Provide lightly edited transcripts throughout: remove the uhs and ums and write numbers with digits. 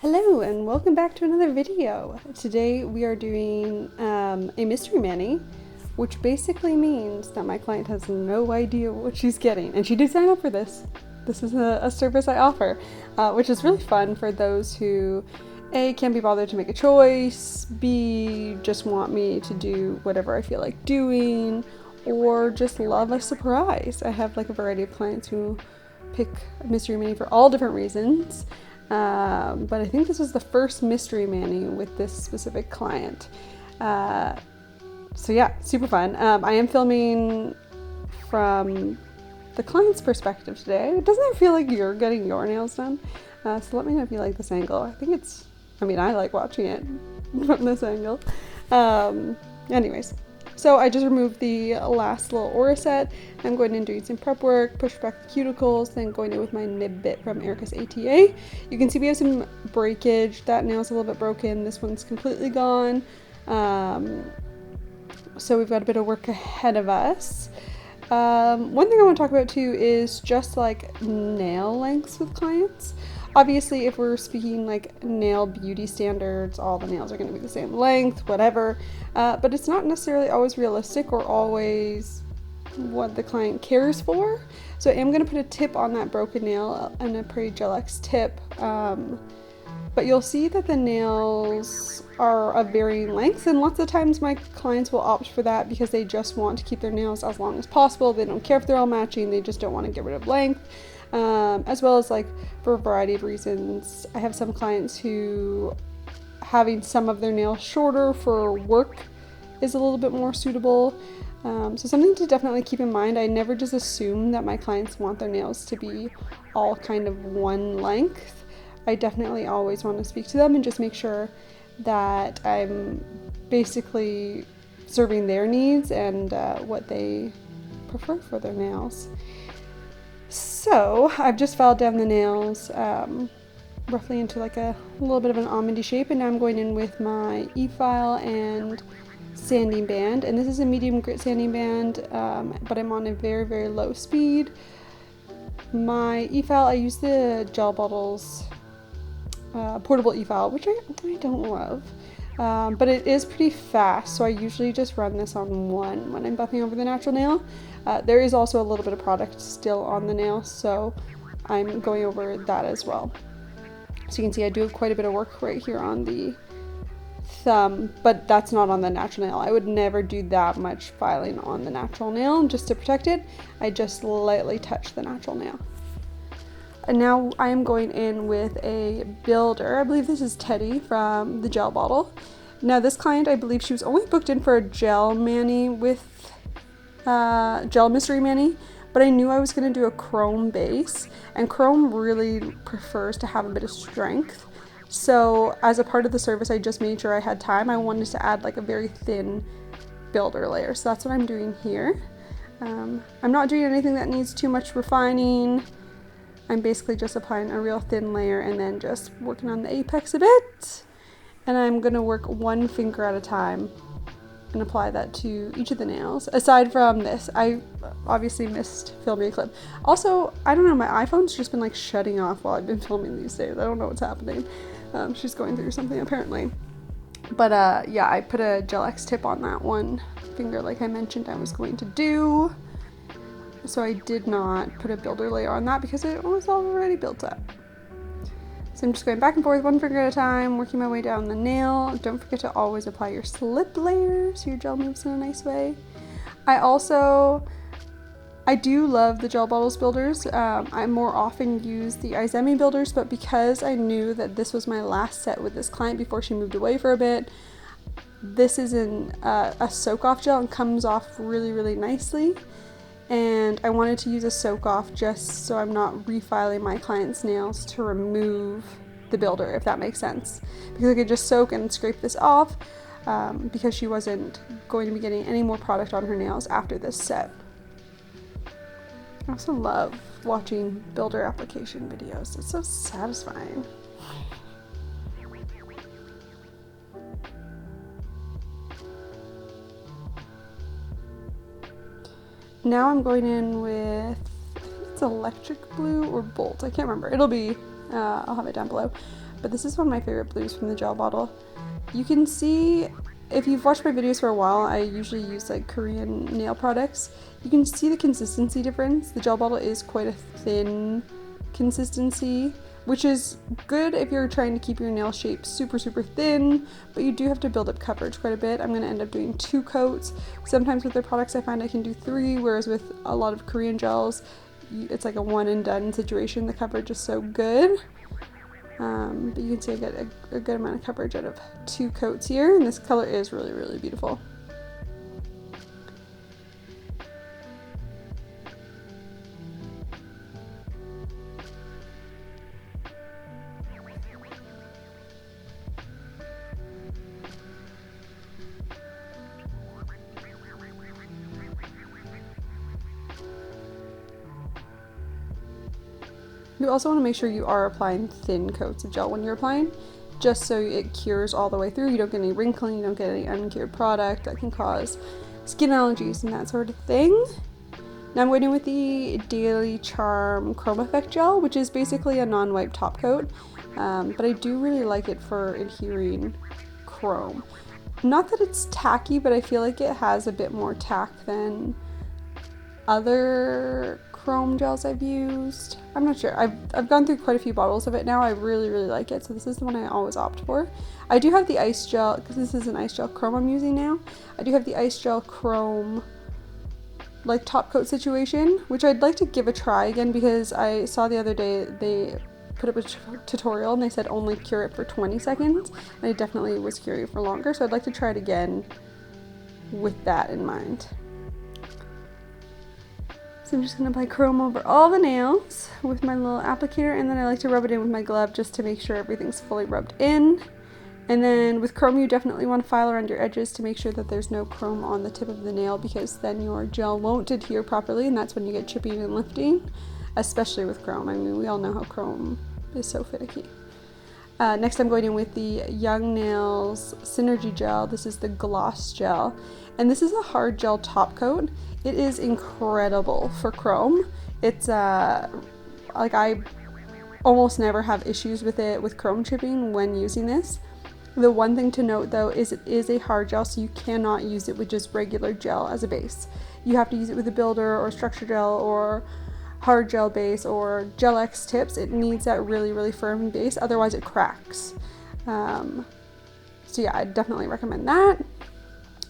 Hello and welcome back to another video. Today we are doing a mystery mani, which basically means that my client has no idea what she's getting, and she did sign up for this. This is a service I offer, which is really fun for those who A, can't be bothered to make a choice, B, just want me to do whatever I feel like doing, or just love a surprise. I have like a variety of clients who pick a mystery mani for all different reasons. But I think this was the first mystery mani with this specific client. So yeah, super fun. I am filming from the client's perspective today. Doesn't it feel like you're getting your nails done? So let me know if you like this angle. I like watching it from this angle. Anyways. So I just removed the last little aura set. I'm going in doing some prep work, push back the cuticles, then going in with my nib bit from Erica's ATA. You can see we have some breakage. That nail's a little bit broken. This one's completely gone. So we've got a bit of work ahead of us. One thing I want to talk about too is just like nail lengths with clients. Obviously, if we're speaking like nail beauty standards, all the nails are going to be the same length, whatever. But it's not necessarily always realistic or always what the client cares for. So I am going to put a tip on that broken nail, and a Prairie Gel X tip. But you'll see that the nails are of varying lengths, and lots of times my clients will opt for that because they just want to keep their nails as long as possible. They don't care if they're all matching, they just don't want to get rid of length. As well as like for a variety of reasons. I have some clients who having some of their nails shorter for work is a little bit more suitable. So something to definitely keep in mind. I never just assume that my clients want their nails to be all kind of one length. I definitely always want to speak to them and just make sure that I'm basically serving their needs and what they prefer for their nails. So I've just filed down the nails roughly into like a little bit of an almondy shape, and now I'm going in with my e-file and sanding band, and this is a medium grit sanding band, but I'm on a very, very low speed. My e-file, I use the Gel Bottles portable e-file, which I don't love, but it is pretty fast, so I usually just run this on one when I'm buffing over the natural nail. There is also a little bit of product still on the nail, so I'm going over that as well. So you can see I do quite a bit of work right here on the thumb, but that's not on the natural nail. I would never do that much filing on the natural nail just to protect it. I just lightly touch the natural nail. And now I am going in with a builder. I believe this is Teddy from the Gel Bottle. Now this client, I believe she was only booked in for a gel mani with gel mystery mani, but I knew I was going to do a chrome base, and chrome really prefers to have a bit of strength. So as a part of the service, I just made sure I had time. I wanted to add like a very thin builder layer, so that's what I'm doing here. I'm not doing anything that needs too much refining. I'm basically just applying a real thin layer and then just working on the apex a bit. And I'm going to work one finger at a time and apply that to each of the nails. Aside from this, I obviously missed filming a clip. Also, I don't know, my iPhone's just been like shutting off while I've been filming these days. I don't know what's happening. She's going through something apparently. But yeah, I put a Gel X tip on that one finger like I mentioned I was going to do. So I did not put a builder layer on that because it was already built up. So I'm just going back and forth one finger at a time, working my way down the nail. Don't forget to always apply your slip layer so your gel moves in a nice way. I do love the Gel Bottles builders. I more often use the Icegel builders, but because I knew that this was my last set with this client before she moved away for a bit, this is a soak-off gel and comes off really, really nicely. And I wanted to use a soak off just so I'm not refiling my client's nails to remove the builder, if that makes sense. Because I could just soak and scrape this off because she wasn't going to be getting any more product on her nails after this set. I also love watching builder application videos. It's so satisfying. Now I'm going in with, I think it's electric blue or bolt. I can't remember. It'll be, I'll have it down below. but this is one of my favorite blues from the gel bottle. You can see, if you've watched my videos for a while, I usually use like Korean nail products. You can see the consistency difference. The gel bottle is quite a thin consistency, which is good if you're trying to keep your nail shape super thin, but you do have to build up coverage quite a bit. I'm going to end up doing 2 coats. Sometimes with their products I find I can do 3, whereas with a lot of Korean gels it's like a one and done situation. The coverage is so good. But you can see I get a good amount of coverage out of 2 coats here, and this color is really beautiful. You also want to make sure you are applying thin coats of gel when you're applying, just so it cures all the way through. You don't get any wrinkling, you don't get any uncured product that can cause skin allergies and that sort of thing. Now I'm going in with the Daily Charm Chrome Effect Gel, which is basically a non-wipe top coat, but I do really like it for adhering chrome. Not that it's tacky, but I feel like it has a bit more tack than other chrome gels I've used. I'm not sure. I've gone through quite a few bottles of it now. I really like it, so this is the one I always opt for. I do have the Icegel, because this is an Icegel Chrome I'm using now. I do have the Icegel Chrome like top coat situation, which I'd like to give a try again, because I saw the other day they put up a tutorial and they said only cure it for 20 seconds, and I definitely was curing for longer, so I'd like to try it again with that in mind. So I'm just going to apply chrome over all the nails with my little applicator, and then I like to rub it in with my glove just to make sure everything's fully rubbed in. And then with chrome, you definitely want to file around your edges to make sure that there's no chrome on the tip of the nail, because then your gel won't adhere properly, and that's when you get chipping and lifting, especially with chrome. I mean, we all know how chrome is so finicky. Next I'm going in with the Young Nails Synergy Gel. This is the Gloss Gel, and this is a hard gel top coat. It is incredible for chrome. It's like I almost never have issues with it with chrome chipping when using this. The one thing to note though is it is a hard gel, so you cannot use it with just regular gel as a base. You have to use it with a builder or structure gel or hard gel base or Gel X tips. It needs that really firm base, otherwise it cracks. So yeah, I definitely recommend that.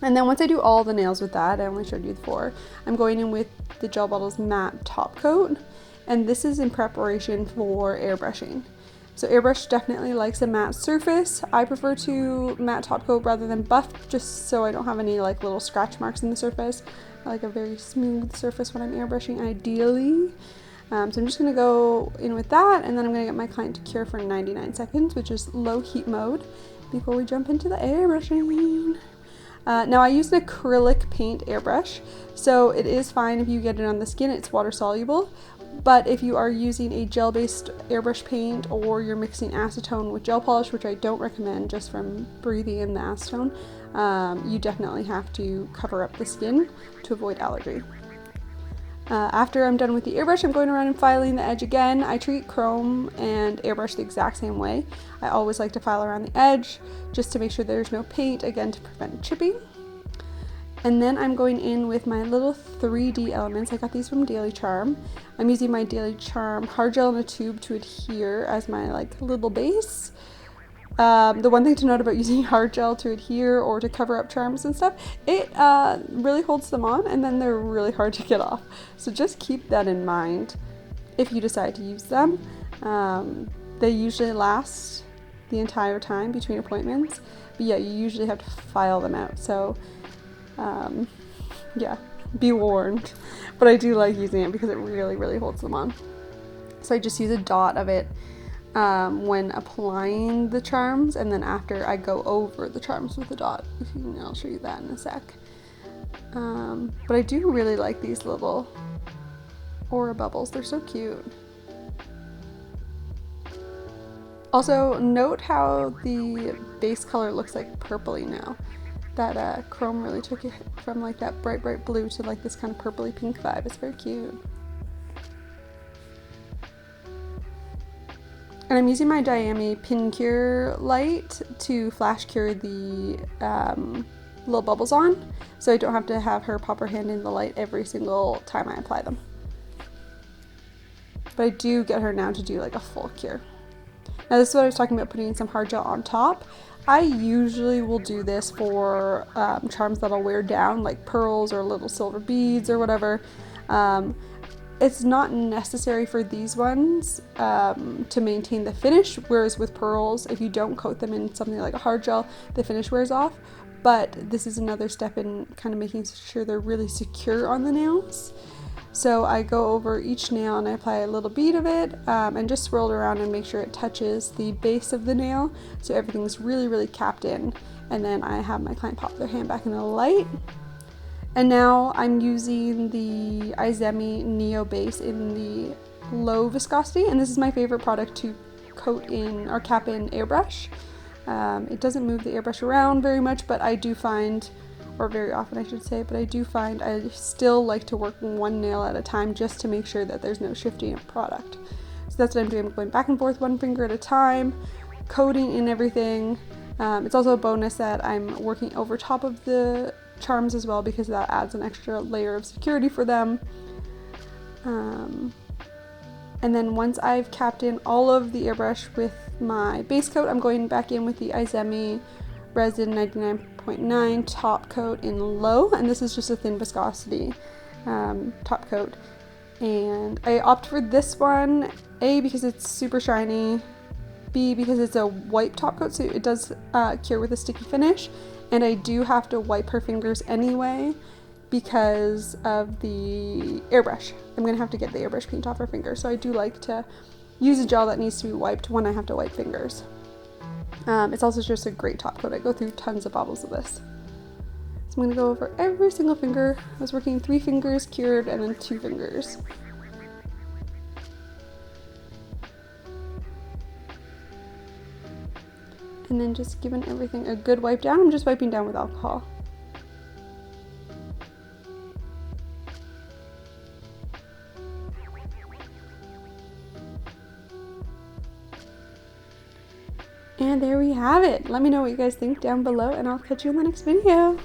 And then once I do all the nails with that, I only showed you the 4, I'm going in with the Gel Bottles Matte Top Coat, and this is in preparation for airbrushing. So Airbrush definitely likes a matte surface. I prefer to matte top coat rather than buff, just so I don't have any like little scratch marks in the surface. I like a very smooth surface when I'm airbrushing, ideally. So I'm just going to go in with that, and then I'm going to get my client to cure for 99 seconds, which is low heat mode, before we jump into the airbrushing. Now I use an acrylic paint airbrush, so it is fine if you get it on the skin, it's water soluble. But if you are using a gel-based airbrush paint, or you're mixing acetone with gel polish, which I don't recommend just from breathing in the acetone, you definitely have to cover up the skin to avoid allergy. After I'm done with the airbrush, I'm going around and filing the edge again. I treat chrome and airbrush the exact same way. I always like to file around the edge just to make sure there's no paint, again to prevent chipping. And then I'm going in with my little 3D elements. I got these from Daily Charm. I'm using my Daily Charm hard gel in a tube to adhere as my like little base. The one thing to note about using hard gel to adhere or to cover up charms and stuff, it really holds them on, and then they're really hard to get off. So just keep that in mind if you decide to use them. They usually last the entire time between appointments, but yeah, you usually have to file them out. So yeah, be warned. But I do like using it because it really holds them on. So I just use a dot of it when applying the charms, and then after I go over the charms with a dot. I'll show you that in a sec. But I do really like these little aura bubbles. They're so cute. Also, note how the base color looks like purpley now. That chrome really took it from like that bright blue to like this kind of purpley pink vibe. It's very cute. And I'm using my Diami Pin Cure light to flash cure the little bubbles on, so I don't have to have her pop her hand in the light every single time I apply them. But I do get her now to do like a full cure. Now this is what I was talking about, putting some hard gel on top. I usually will do this for charms that I'll wear down, like pearls or little silver beads or whatever. It's not necessary for these ones to maintain the finish, whereas with pearls, if you don't coat them in something like a hard gel, the finish wears off. But this is another step in kind of making sure they're really secure on the nails. So I go over each nail and I apply a little bead of it and just swirl it around and make sure it touches the base of the nail, so everything's really, really capped in. And then I have my client pop their hand back in the light. And now I'm using the Icegel Neo base in the low viscosity, and this is my favorite product to coat in or cap in Airbrush. It doesn't move the airbrush around very much, but I do find, or very often I should say, but I do find I still like to work one nail at a time just to make sure that there's no shifting of product. So that's what I'm doing. I'm going back and forth one finger at a time, coating in everything. It's also a bonus that I'm working over top of the charms as well, because that adds an extra layer of security for them. And then once I've capped in all of the airbrush with my base coat, I'm going back in with the Icegel Resin 99.9 top coat in low, and this is just a thin viscosity top coat. And I opt for this one, A, because it's super shiny, B, because it's a wipe top coat, so it does cure with a sticky finish, and I do have to wipe her fingers anyway because of the airbrush. I'm going to have to get the airbrush paint off her fingers, so I do like to use a gel that needs to be wiped when I have to wipe fingers. It's also just a great top coat. I go through tons of bottles of this. So I'm going to go over every single finger. I was working 3 fingers cured and then 2 fingers. And then just giving everything a good wipe down. I'm just wiping down with alcohol. And there we have it. Let me know what you guys think down below, and I'll catch you in the next video.